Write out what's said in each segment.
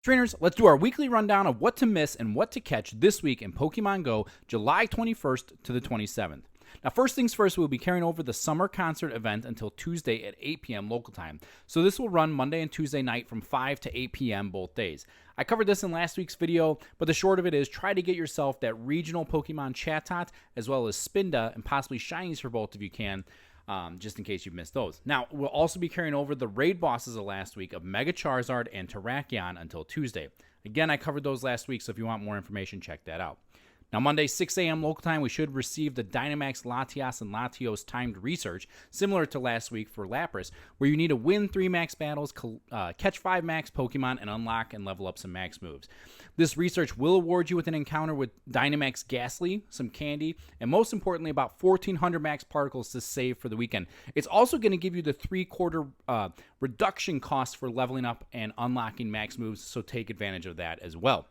Trainers, let's do our weekly rundown of what to miss and what to catch this week in Pokemon GO, July 21st to the 27th. Now, first things first, we'll be carrying over the summer concert event until Tuesday at 8 p.m. local time. So this will run Monday and Tuesday night from 5 to 8 p.m. both days. I covered this in last week's video, but the short of it is try to get yourself that regional Pokemon Chatot as well as Spinda and possibly Shinies for both if you can. Just in case you've missed those. Now, we'll also be carrying over the raid bosses of last week of Mega Charizard and Terrakion until Tuesday. Again, I covered those last week, so if you want more information, check that out. Now, Monday, 6 a.m. local time, we should receive the Dynamax Latias and Latios timed research, similar to last week for Lapras, where you need to win 3 max battles, catch 5 max Pokemon, and unlock and level up some max moves. This research will award you with an encounter with Dynamax Ghastly, some candy, and most importantly, about 1,400 max particles to save for the weekend. It's also going to give you the 3/4 reduction cost for leveling up and unlocking max moves, so take advantage of that as well.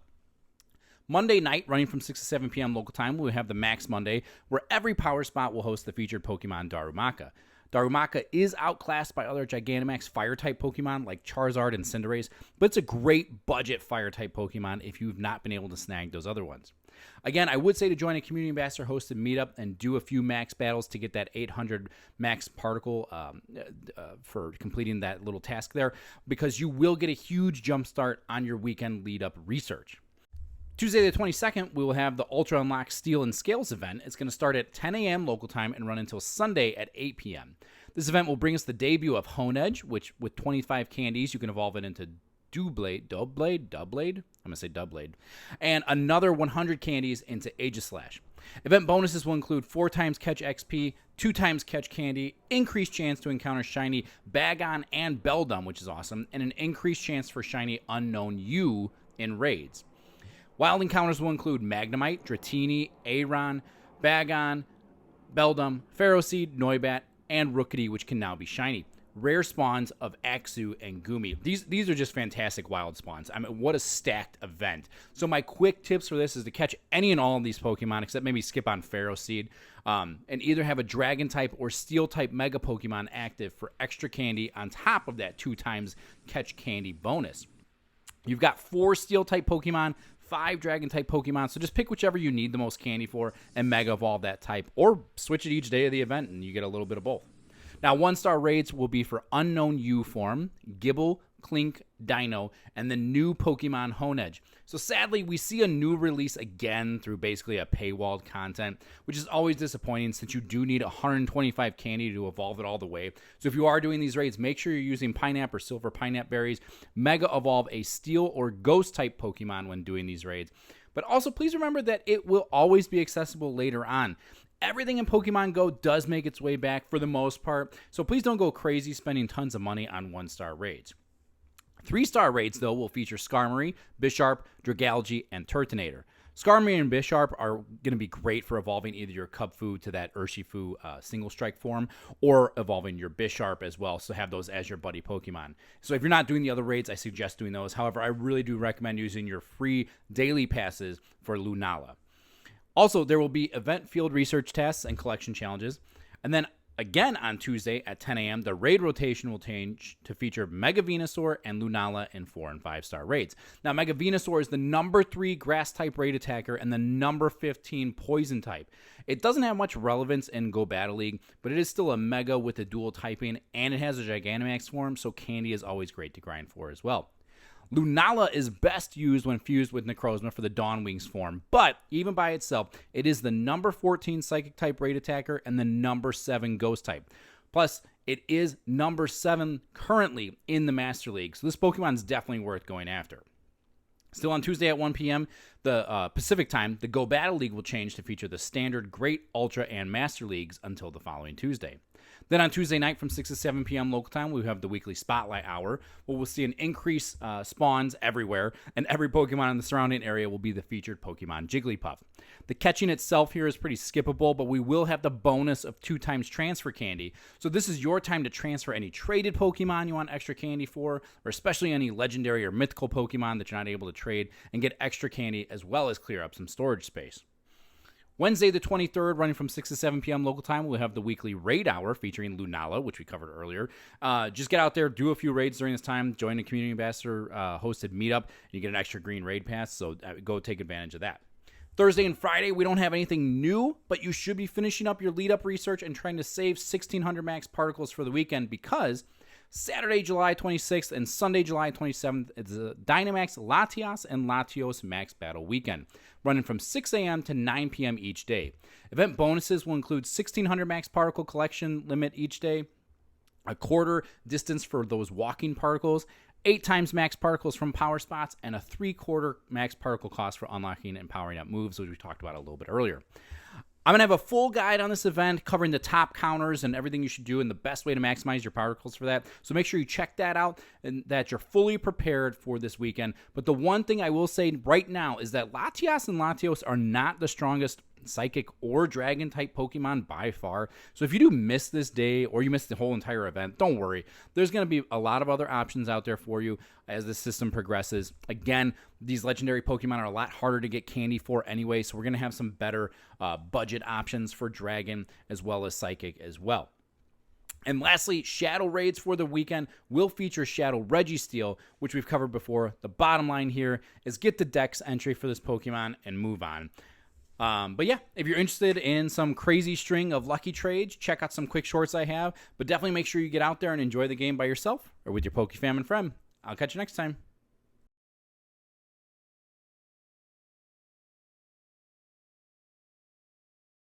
Monday night, running from 6 to 7 p.m. local time, we'll have the Max Monday, where every power spot will host the featured Pokemon Darumaka. Darumaka is outclassed by other Gigantamax Fire-type Pokemon like Charizard and Cinderace, but it's a great budget Fire-type Pokemon if you've not been able to snag those other ones. Again, I would say to join a Community Ambassador hosted meetup and do a few max battles to get that 800 max particle for completing that little task there, because you will get a huge jump start on your weekend lead-up research. Tuesday the 22nd, we will have the Ultra Unlock Steel and Scales event. It's going to start at 10 a.m. local time and run until Sunday at 8 p.m. This event will bring us the debut of Honedge, which with 25 candies, you can evolve it into Dubblade, I'm going to say Dubblade, and another 100 candies into Aegislash. Event bonuses will include 4 times catch XP, 2 times catch candy, increased chance to encounter shiny Bagon and Beldum, which is awesome, and an increased chance for shiny Unknown U in raids. Wild encounters will include Magnemite, Dratini, Aeron, Bagon, Beldum, Ferroseed, Noibat, and Rookity, which can now be shiny. Rare spawns of Axew and Gumi. These are just fantastic wild spawns. I mean, what a stacked event. So my quick tips for this is to catch any and all of these Pokemon, except maybe skip on Ferroseed, and either have a Dragon-type or Steel-type Mega Pokemon active for extra candy on top of that 2 times catch candy bonus. You've got 4 Steel-type Pokemon, 5 Dragon-type Pokemon, so just pick whichever you need the most candy for and Mega Evolve that type, or switch it each day of the event and you get a little bit of both. Now, 1-star raids will be for Unknown U form, Gibble, Clink, Dino, and the new Pokemon Honedge. So sadly, we see a new release again through basically a paywalled content, which is always disappointing since you do need 125 candy to evolve it all the way. So if you are doing these raids, make sure you're using Pineapple or Silver Pineapple Berries. Mega Evolve a Steel or Ghost type Pokemon when doing these raids. But also please remember that it will always be accessible later on. Everything in Pokemon GO does make its way back for the most part, so please don't go crazy spending tons of money on 1-star raids. 3-star raids, though, will feature Skarmory, Bisharp, Dragalge, and Turtonator. Skarmory and Bisharp are going to be great for evolving either your Kubfu to that Urshifu single strike form, or evolving your Bisharp as well, so have those as your buddy Pokemon. So if you're not doing the other raids, I suggest doing those. However, I really do recommend using your free daily passes for Lunala. Also, there will be event field research tests and collection challenges. And then again on Tuesday at 10 a.m., the raid rotation will change to feature Mega Venusaur and Lunala in 4- and 5-star raids. Now, Mega Venusaur is the number 3 grass-type raid attacker and the number 15 poison type. It doesn't have much relevance in Go Battle League, but it is still a Mega with a dual typing, and it has a Gigantamax form, so candy is always great to grind for as well. Lunala is best used when fused with Necrozma for the Dawn Wings form, but even by itself, it is the number 14 Psychic type raid attacker and the number 7 Ghost type. Plus, it is number 7 currently in the Master League, so this Pokemon is definitely worth going after. Still on Tuesday at 1 p.m., the Pacific time, the Go Battle League will change to feature the Standard, Great, Ultra, and Master Leagues until the following Tuesday. Then on Tuesday night from 6 to 7 p.m. local time, we have the weekly Spotlight Hour, where we'll see an increase spawns everywhere, and every Pokemon in the surrounding area will be the featured Pokemon Jigglypuff. The catching itself here is pretty skippable, but we will have the bonus of 2 times transfer candy. So this is your time to transfer any traded Pokemon you want extra candy for, or especially any legendary or mythical Pokemon that you're not able to trade, and get extra candy as well as clear up some storage space. Wednesday the 23rd, running from 6 to 7 p.m. local time, we'll have the weekly raid hour featuring Lunala, which we covered earlier. Just get out there, do a few raids during this time, join the community ambassador hosted meetup, and you get an extra green raid pass, so go take advantage of that. Thursday and Friday, we don't have anything new, but you should be finishing up your lead-up research and trying to save 1,600 max particles for the weekend, because Saturday, July 26th and Sunday, July 27th, it's a Dynamax Latios and Latios Max Battle Weekend, running from 6 a.m. to 9 p.m. each day. Event bonuses will include 1,600 max particle collection limit each day, a quarter distance for those walking particles, 8 times max particles from power spots, and a 3/4 max particle cost for unlocking and powering up moves, which we talked about a little bit earlier. I'm going to have a full guide on this event covering the top counters and everything you should do and the best way to maximize your particles for that. So make sure you check that out and that you're fully prepared for this weekend. But the one thing I will say right now is that Latias and Latios are not the strongest psychic or dragon type Pokemon by far. So if you do miss this day or you miss the whole entire event, don't worry. There's going to be a lot of other options out there for you as the system progresses. Again, these legendary Pokemon are a lot harder to get candy for anyway, so we're going to have some better budget options for dragon as well as psychic as well. And lastly, Shadow Raids for the weekend will feature Shadow Registeel, which we've covered before. The bottom line here is get the Dex entry for this Pokemon and move on. But yeah, if you're interested in some crazy string of lucky trades, check out some quick shorts I have. But definitely make sure you get out there and enjoy the game by yourself or with your Poke fam and friend. I'll catch you next time.